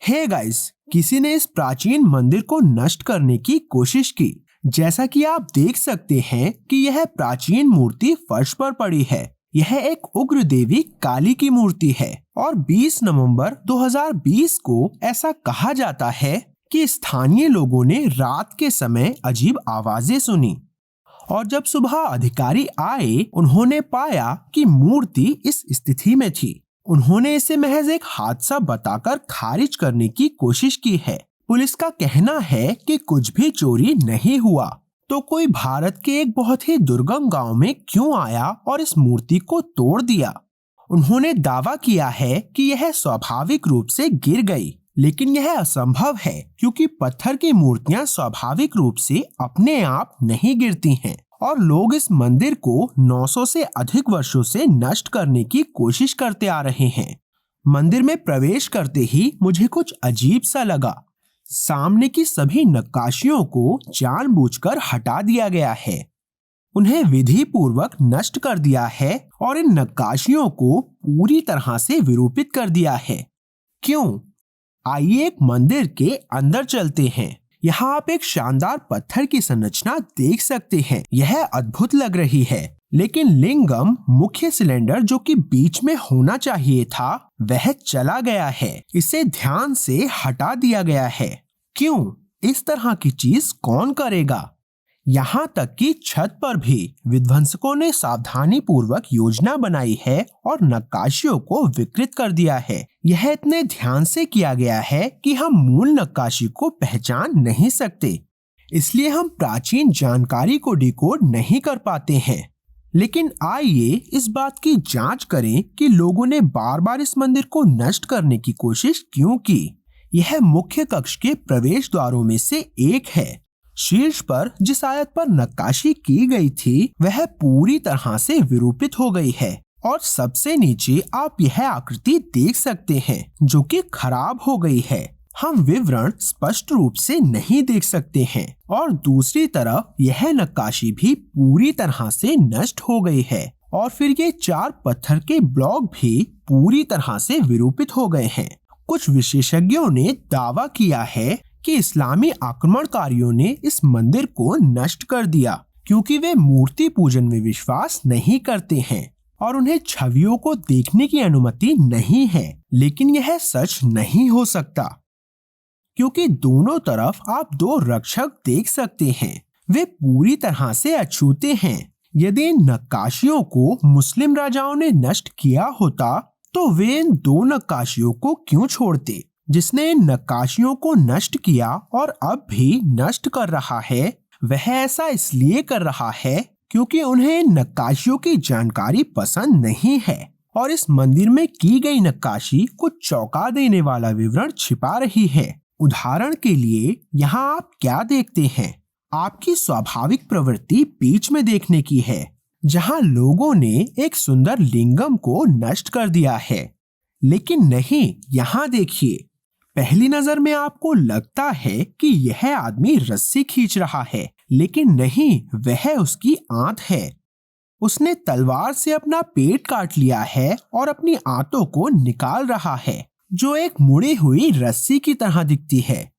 Hey guys, किसी ने इस प्राचीन मंदिर को नष्ट करने की कोशिश की। जैसा कि आप देख सकते हैं कि यह प्राचीन मूर्ति फर्श पर पड़ी है। यह एक उग्र देवी काली की मूर्ति है और 20 नवंबर 2020 को ऐसा कहा जाता है कि स्थानीय लोगों ने रात के समय अजीब आवाजें सुनी और जब सुबह अधिकारी आए, उन्होंने पाया कि मूर्ति इस स्थिति में थी। उन्होंने इसे महज एक हादसा बताकर खारिज करने की कोशिश की है। पुलिस का कहना है कि कुछ भी चोरी नहीं हुआ, तो कोई भारत के एक बहुत ही दुर्गम गांव में क्यों आया और इस मूर्ति को तोड़ दिया। उन्होंने दावा किया है कि यह स्वाभाविक रूप से गिर गई, लेकिन यह असंभव है क्योंकि पत्थर की मूर्तियां स्वाभाविक रूप से अपने आप नहीं गिरती हैं और लोग इस मंदिर को 900 से अधिक वर्षों से नष्ट करने की कोशिश करते आ रहे हैं। मंदिर में प्रवेश करते ही मुझे कुछ अजीब सा लगा। सामने की सभी नक्काशियों को जानबूझकर हटा दिया गया है। उन्हें विधि पूर्वक नष्ट कर दिया है और इन नक्काशियों को पूरी तरह से विरूपित कर दिया है। क्यों? आइए एक मंदिर के अंदर चलते हैं। यहाँ आप एक शानदार पत्थर की संरचना देख सकते हैं। यह अद्भुत लग रही है, लेकिन लिंगम, मुख्य सिलेंडर जो कि बीच में होना चाहिए था, वह चला गया है। इसे ध्यान से हटा दिया गया है। क्यों? इस तरह की चीज कौन करेगा? यहाँ तक कि छत पर भी विध्वंसकों ने सावधानी पूर्वक योजना बनाई है और नक्काशियों को विकृत कर दिया है। यह इतने ध्यान से किया गया है कि हम मूल नक्काशी को पहचान नहीं सकते, इसलिए हम प्राचीन जानकारी को डिकोड नहीं कर पाते हैं। लेकिन आइए इस बात की जांच करें कि लोगों ने बार बार इस मंदिर को नष्ट करने की कोशिश क्यों की। यह मुख्य कक्ष के प्रवेश द्वारों में से एक है। शीर्ष पर जिस आयत पर नक्काशी की गई थी, वह पूरी तरह से विरूपित हो गई है और सबसे नीचे आप यह आकृति देख सकते हैं जो कि खराब हो गई है। हम विवरण स्पष्ट रूप से नहीं देख सकते हैं और दूसरी तरफ यह नक्काशी भी पूरी तरह से नष्ट हो गई है और फिर ये 4 पत्थर के ब्लॉक भी पूरी तरह से विरूपित हो गए हैं। कुछ विशेषज्ञों ने दावा किया है कि इस्लामी आक्रमणकारियों ने इस मंदिर को नष्ट कर दिया क्योंकि वे मूर्ति पूजन में विश्वास नहीं करते हैं और उन्हें छवियों को देखने की अनुमति नहीं है। लेकिन यह सच नहीं हो सकता क्योंकि दोनों तरफ आप 2 रक्षक देख सकते हैं। वे पूरी तरह से अछूते हैं। यदि इन नक्काशियों को मुस्लिम राजाओं ने नष्ट किया होता तो वे इन 2 नक्काशियों को क्यों छोड़ते? जिसने इन नक्काशियों को नष्ट किया और अब भी नष्ट कर रहा है, वह ऐसा इसलिए कर रहा है क्योंकि उन्हें इन नक्काशियों की जानकारी पसंद नहीं है और इस मंदिर में की गई नक्काशी कुछ चौंका देने वाला विवरण छिपा रही है। उदाहरण के लिए यहाँ आप क्या देखते हैं? आपकी स्वाभाविक प्रवृत्ति बीच में देखने की है, जहाँ लोगों ने एक सुंदर लिंगम को नष्ट कर दिया है। लेकिन नहीं, यहाँ देखिए। पहली नजर में आपको लगता है कि यह आदमी रस्सी खींच रहा है, लेकिन नहीं, वह उसकी आंत है। उसने तलवार से अपना पेट काट लिया है और अपनी आंतों को निकाल रहा है, जो एक मुड़ी हुई रस्सी की तरह दिखती है।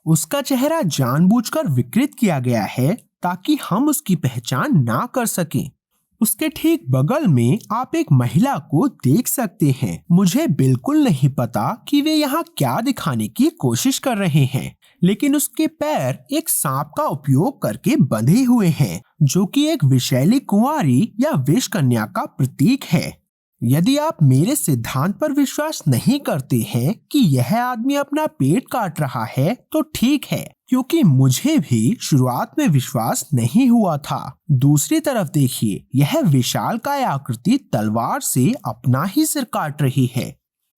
उसका चेहरा जानबूझकर विकृत किया गया है ताकि हम उसकी पहचान ना कर सकें। उसके ठीक बगल में आप एक महिला को देख सकते हैं। मुझे बिल्कुल नहीं पता कि वे यहाँ क्या दिखाने की कोशिश कर रहे हैं, लेकिन उसके पैर एक सांप का उपयोग करके बंधे हुए हैं, जो कि एक विषैली कुंवारी या विष कन्या का प्रतीक है। यदि आप मेरे सिद्धांत पर विश्वास नहीं करते हैं कि यह आदमी अपना पेट काट रहा है, तो ठीक है, क्योंकि मुझे भी शुरुआत में विश्वास नहीं हुआ था। दूसरी तरफ देखिए, यह विशालकाय आकृति तलवार से अपना ही सिर काट रही है।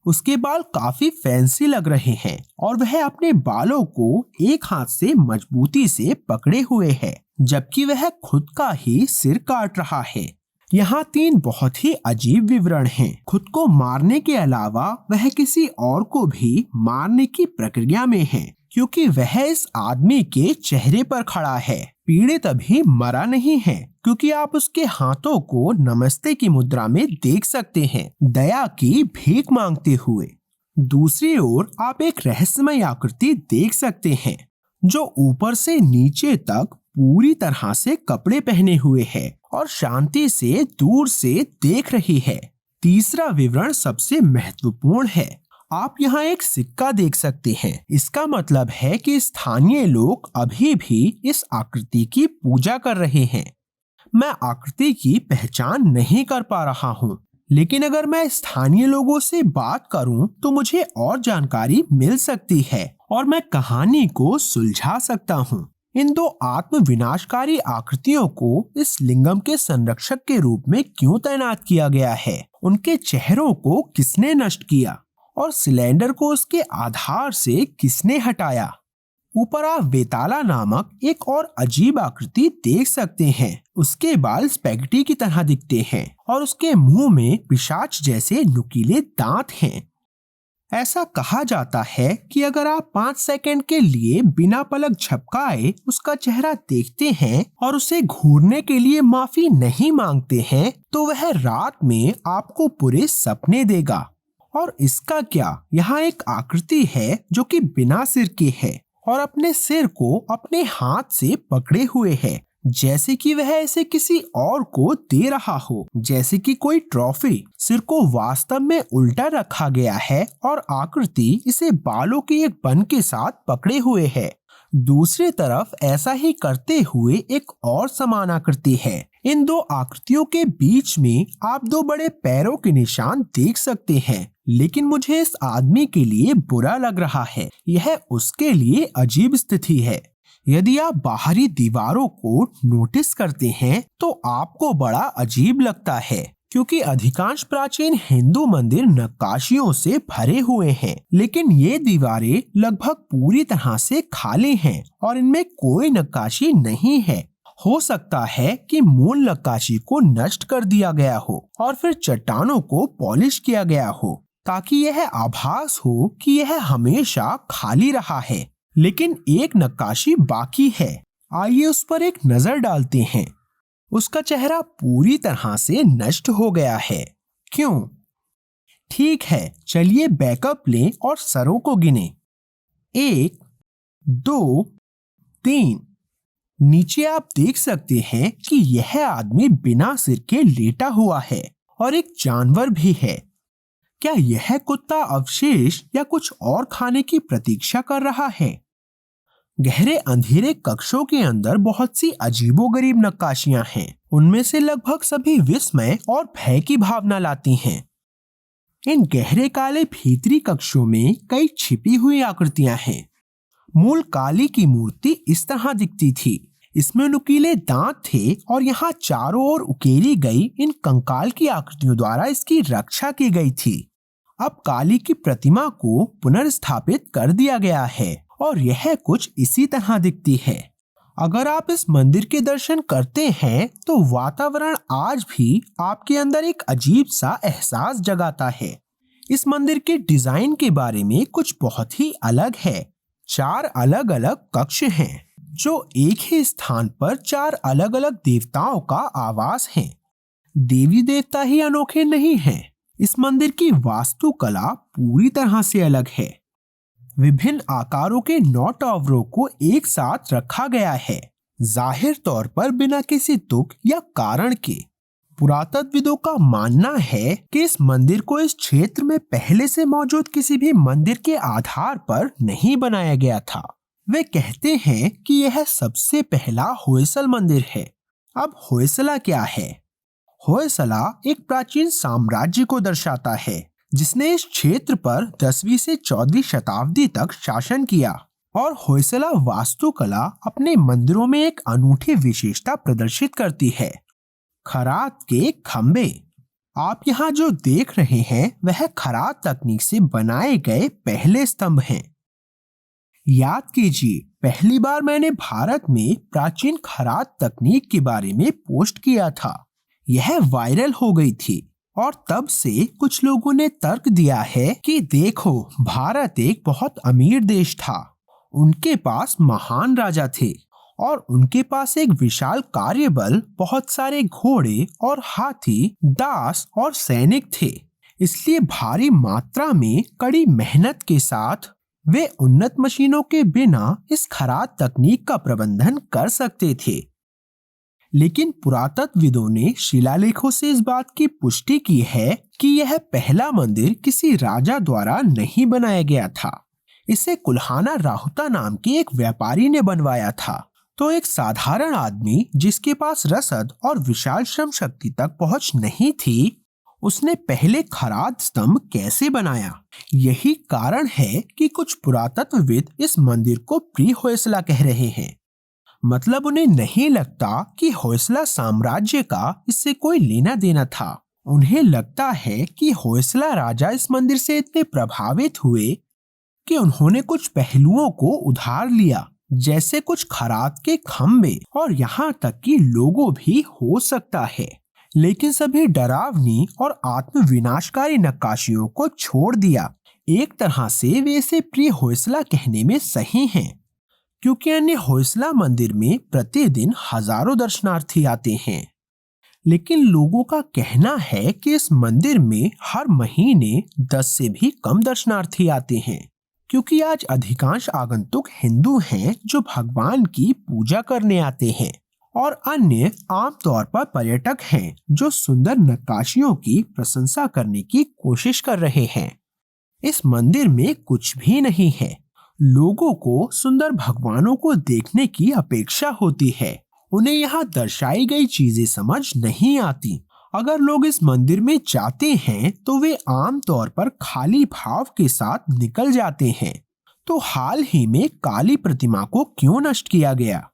उसके बाल काफी फैंसी लग रहे हैं और वह अपने बालों को एक हाथ से मजबूती से पकड़े हुए है, जबकि वह खुद का ही सिर काट रहा है। यहाँ 3 बहुत ही अजीब विवरण हैं। खुद को मारने के अलावा वह किसी और को भी मारने की प्रक्रिया में है, क्योंकि वह इस आदमी के चेहरे पर खड़ा है। पीड़ित अभी मरा नहीं है, क्योंकि आप उसके हाथों को नमस्ते की मुद्रा में देख सकते हैं, दया की भीख मांगते हुए। दूसरी ओर आप एक रहस्यमय आकृति देख सकते हैं जो ऊपर से नीचे तक पूरी तरह से कपड़े पहने हुए है और शांति से दूर से देख रही है। तीसरा विवरण सबसे महत्वपूर्ण है। आप यहाँ एक सिक्का देख सकते हैं। इसका मतलब है कि स्थानीय लोग अभी भी इस आकृति की पूजा कर रहे हैं। मैं आकृति की पहचान नहीं कर पा रहा हूँ, लेकिन अगर मैं स्थानीय लोगों से बात करूं तो मुझे और जानकारी मिल सकती है और मैं कहानी को सुलझा सकता हूं। इन दो आत्म विनाशकारी आकृतियों को इस लिंगम के संरक्षक के रूप में क्यों तैनात किया गया है? उनके चेहरों को किसने नष्ट किया और सिलेंडर को उसके आधार से किसने हटाया? ऊपर आप वेताला नामक एक और अजीब आकृति देख सकते हैं। उसके बाल स्पैगेटी की तरह दिखते हैं और उसके मुंह में पिशाच जैसे नुकीले दांत हैं। ऐसा कहा जाता है कि अगर आप 5 सेकंड के लिए बिना पलक झपकाए उसका चेहरा देखते हैं और उसे घूरने के लिए माफी नहीं मांगते हैं तो वह रात में आपको बुरे सपने देगा। और इसका क्या, यहाँ एक आकृति है जो कि बिना सिर की है और अपने सिर को अपने हाथ से पकड़े हुए है, जैसे कि वह इसे किसी और को दे रहा हो, जैसे कि कोई ट्रॉफी। सिर को वास्तव में उल्टा रखा गया है और आकृति इसे बालों के एक बन के साथ पकड़े हुए है। दूसरी तरफ ऐसा ही करते हुए एक और समान आकृति है। इन दो आकृतियों के बीच में आप दो बड़े पैरों के निशान देख सकते हैं, लेकिन मुझे इस आदमी के लिए बुरा लग रहा है। यह उसके लिए अजीब स्थिति है। यदि आप बाहरी दीवारों को नोटिस करते हैं तो आपको बड़ा अजीब लगता है, क्योंकि अधिकांश प्राचीन हिंदू मंदिर नक्काशियों से भरे हुए हैं, लेकिन ये दीवारें लगभग पूरी तरह से खाली हैं और इनमें कोई नक्काशी नहीं है। हो सकता है कि मूल नक्काशी को नष्ट कर दिया गया हो और फिर चट्टानों को पॉलिश किया गया हो, ताकि यह आभास हो कि यह हमेशा खाली रहा है। लेकिन एक नक्काशी बाकी है। आइए उस पर एक नजर डालते हैं। उसका चेहरा पूरी तरह से नष्ट हो गया है। क्यों? ठीक है, चलिए बैकअप लें और सरों को गिने। 1, 2, 3। नीचे आप देख सकते हैं कि यह आदमी बिना सिर के लेटा हुआ है और एक जानवर भी है। क्या यह कुत्ता अवशेष या कुछ और खाने की प्रतीक्षा कर रहा है? गहरे अंधेरे कक्षों के अंदर बहुत सी अजीबोगरीब नक्काशियां हैं। उनमें से लगभग सभी विस्मय और भय की भावना लाती हैं। इन गहरे काले भीतरी कक्षों में कई छिपी हुई आकृतियां हैं। मूल काली की मूर्ति इस तरह दिखती थी। इसमें नुकीले दांत थे और यहाँ चारों ओर उकेरी गई इन कंकाल की आकृतियों द्वारा इसकी रक्षा की गई थी। अब काली की प्रतिमा को पुनर्स्थापित कर दिया गया है और यह कुछ इसी तरह दिखती है। अगर आप इस मंदिर के दर्शन करते हैं तो वातावरण आज भी आपके अंदर एक अजीब सा एहसास जगाता है। इस मंदिर के डिजाइन के बारे में कुछ बहुत ही अलग है। 4 अलग अलग कक्ष हैं जो एक ही स्थान पर 4 अलग अलग देवताओं का आवास है। देवी देवता ही अनोखे नहीं हैं। इस मंदिर की वास्तुकला पूरी तरह से अलग है। विभिन्न आकारों के 9 टावरों को एक साथ रखा गया है, जाहिर तौर पर बिना किसी तुक या कारण के। पुरातत्वविदों का मानना है कि इस मंदिर को इस क्षेत्र में पहले से मौजूद किसी भी मंदिर के आधार पर नहीं बनाया गया था। वे कहते हैं कि यह सबसे पहला होयसल मंदिर है। अब होयसला क्या है? होयसला एक प्राचीन साम्राज्य को दर्शाता है जिसने इस क्षेत्र पर 10वीं से 14वीं शताब्दी तक शासन किया। और होयसला वास्तुकला अपने मंदिरों में एक अनूठी विशेषता प्रदर्शित करती है। खरात के खंबे। आप यहाँ जो देख रहे हैं वह खरात तकनीक से बनाए गए पहले स्तंभ हैं। याद कीजिए, पहली बार मैंने भारत में प्राचीन खरात तकनीक के बारे में पोस्ट किया था। यह वायरल हो गई थी और तब से कुछ लोगों ने तर्क दिया है कि देखो, भारत एक बहुत अमीर देश था, उनके पास महान राजा थे और उनके पास एक विशाल कार्यबल, बहुत सारे घोड़े और हाथी, दास और सैनिक थे। इसलिए भारी मात्रा में कड़ी मेहनत के साथ वे उन्नत मशीनों के बिना इस खराद तकनीक का प्रबंधन कर सकते थे। लेकिन पुरातत्वविदों ने शिलालेखों से इस बात की पुष्टि की है कि यह पहला मंदिर किसी राजा द्वारा नहीं बनाया गया था। इसे कुल्हाना राहुता नाम के एक व्यापारी ने बनवाया था। तो एक साधारण आदमी जिसके पास रसद और विशाल श्रम शक्ति तक पहुंच नहीं थी, उसने पहले खराद स्तंभ कैसे बनाया? यही कारण है कि कुछ पुरातत्वविद इस मंदिर को प्री होयसला कह रहे हैं। मतलब उन्हें नहीं लगता कि होयसला साम्राज्य का इससे कोई लेना देना था। उन्हें लगता है कि होयसला राजा इस मंदिर से इतने प्रभावित हुए कि उन्होंने कुछ पहलुओं को उधार लिया, जैसे कुछ खराद के खंबे और यहाँ तक कि लोगो भी हो सकता है। लेकिन सभी डरावनी और आत्मविनाशकारी नक्काशियों को छोड़ दिया। एक तरह से वे इसे प्री होयसला कहने में सही हैं, क्योंकि अन्य होयसला मंदिर में प्रतिदिन हजारों दर्शनार्थी आते हैं। लेकिन लोगों का कहना है कि इस मंदिर में हर महीने 10 से भी कम दर्शनार्थी आते हैं, क्योंकि आज अधिकांश आगंतुक हिंदू हैं जो भगवान की पूजा करने आते हैं, और अन्य आमतौर पर पर्यटक हैं जो सुंदर नक्काशियों की प्रशंसा करने की कोशिश कर रहे हैं। इस मंदिर में कुछ भी नहीं है। लोगों को सुंदर भगवानों को देखने की अपेक्षा होती है। उन्हें यहाँ दर्शाई गई चीजें समझ नहीं आती। अगर लोग इस मंदिर में जाते हैं तो वे आमतौर पर खाली भाव के साथ निकल जाते हैं। तो हाल ही में काली प्रतिमा को क्यों नष्ट किया गया?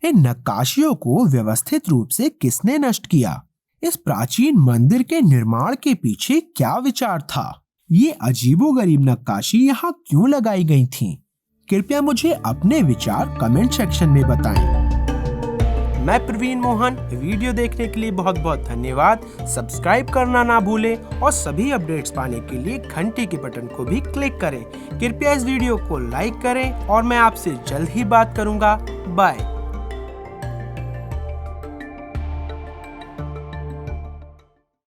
इन नक्काशियों को व्यवस्थित रूप से किसने नष्ट किया? इस प्राचीन मंदिर के निर्माण के पीछे क्या विचार था? ये अजीबोगरीब नक्काशी यहाँ क्यों लगाई गई थी? कृपया मुझे अपने विचार कमेंट सेक्शन में बताएं। मैं प्रवीण मोहन, वीडियो देखने के लिए बहुत बहुत धन्यवाद। सब्सक्राइब करना ना भूलें और सभी अपडेट्स पाने के लिए घंटी के बटन को भी क्लिक करें। कृपया इस वीडियो को लाइक करें और मैं आपसे जल्द ही बात करूंगा। बाय।